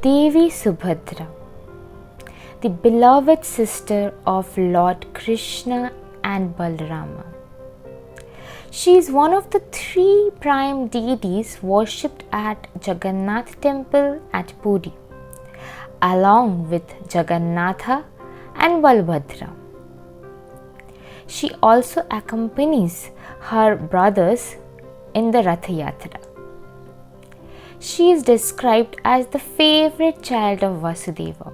Devi Subhadra, the beloved sister of Lord Krishna and Balarama. She is one of the three prime deities worshipped at Jagannath temple at Puri, along with Jagannatha and Balbhadra. She also accompanies her brothers in the Rath Yatra. She is described as the favorite child of Vasudeva.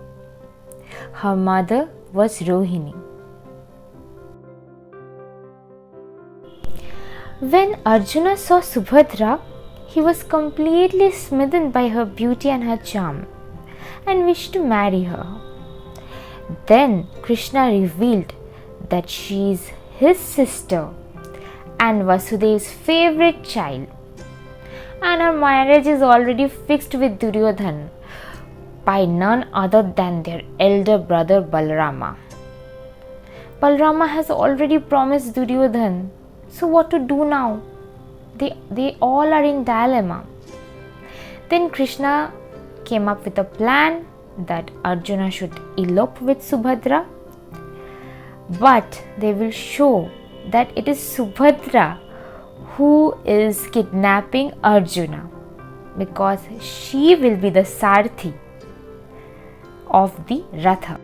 Her mother was Rohini. When Arjuna saw Subhadra, he was completely smitten by her beauty and her charm and wished to marry her. Then Krishna revealed that she is his sister and Vasudev's favorite child, and her marriage is already fixed with Duryodhana by none other than their elder brother Balarama. Balarama has already promised Duryodhana, so what to do now? They all are in dilemma. Then Krishna came up with a plan that Arjuna should elope with Subhadra, but they will show that it is Subhadra who is kidnapping Arjuna, because she will be the Sarthi of the Ratha.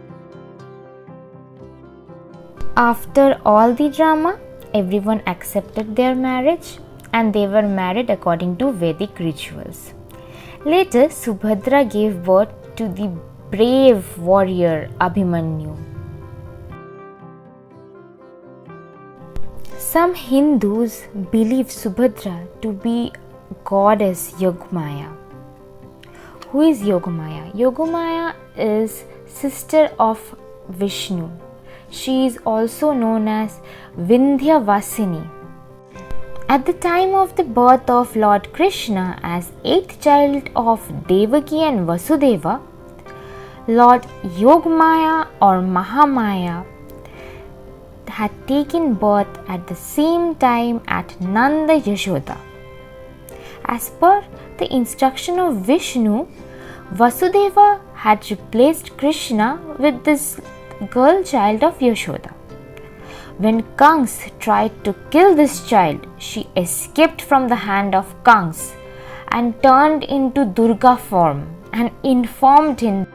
After all the drama, everyone accepted their marriage and they were married according to Vedic rituals. Later, Subhadra gave birth to the brave warrior Abhimanyu. Some Hindus believe Subhadra to be goddess Yogamaya. Who is Yogamaya? Yogamaya is sister of Vishnu. She is also known as Vindhyavasini. At the time of the birth of Lord Krishna as eighth child of Devaki and Vasudeva, Lord Yogamaya or Mahamaya had taken birth at the same time at Nanda Yashoda. As per the instruction of Vishnu, Vasudeva had replaced Krishna with this girl child of Yashoda. When Kans tried to kill this child, she escaped from the hand of Kans and turned into Durga form and informed him,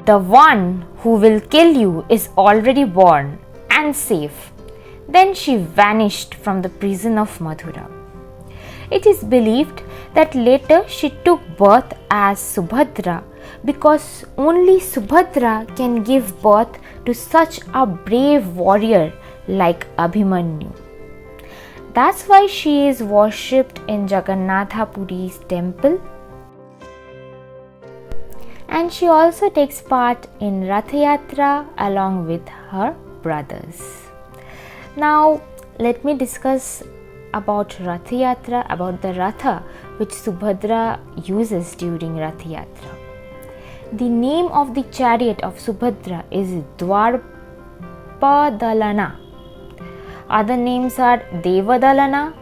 "The one who will kill you is already born and safe." Then she vanished from the prison of Mathura. It is believed that later she took birth as Subhadra because only Subhadra can give birth to such a brave warrior like Abhimanyu. That's why she is worshipped in Jagannatha Puri's temple. And she also takes part in Rath Yatra along with her brothers. Now let me discuss about Rath Yatra, about the Ratha which Subhadra uses during Rath Yatra. The name of the chariot of Subhadra is Dwarpadalana. Other names are Devadalana,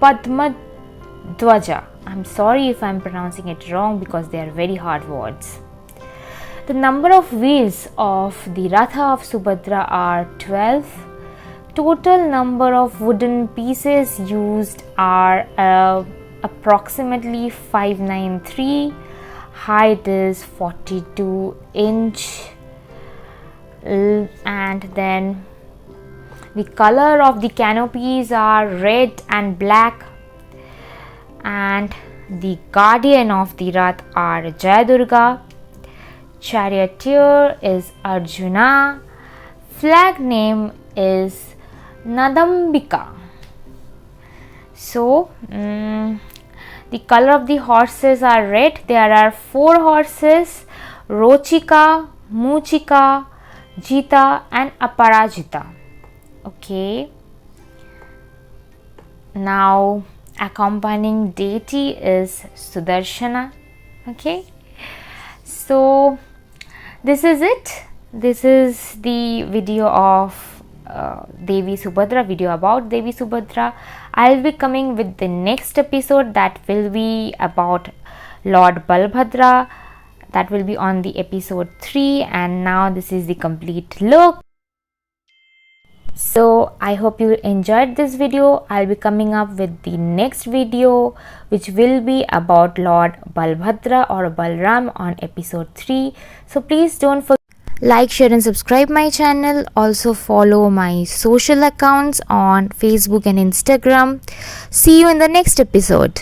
Padmadwaja. I'm sorry if I'm pronouncing it wrong because they are very hard words. The number of wheels of the Ratha of Subhadra are 12. Total number of wooden pieces used are approximately 593. Height is 42 inch. And then the color of the canopies are red and black. And the guardian of the Rath are Jayadurga. Charioteer is Arjuna. Flag name is Nadambika. So, the color of the horses are red. There are 4 horses: Rochika, Muchika, Jita and Aparajita. Okay. Now, accompanying deity is Sudarshana. Okay. So, this is it. This is the video of Devi Subhadra, video about Devi Subhadra. I'll be coming with the next episode that will be about Lord Balbhadra, that will be on the episode 3, and now this is the complete look. So I hope you enjoyed this video. I'll be coming up with the next video, which will be about Lord Balbhadra or Balram on episode 3. So please don't forget like, share and subscribe my channel. Also follow my social accounts on Facebook and Instagram. See you in the next episode.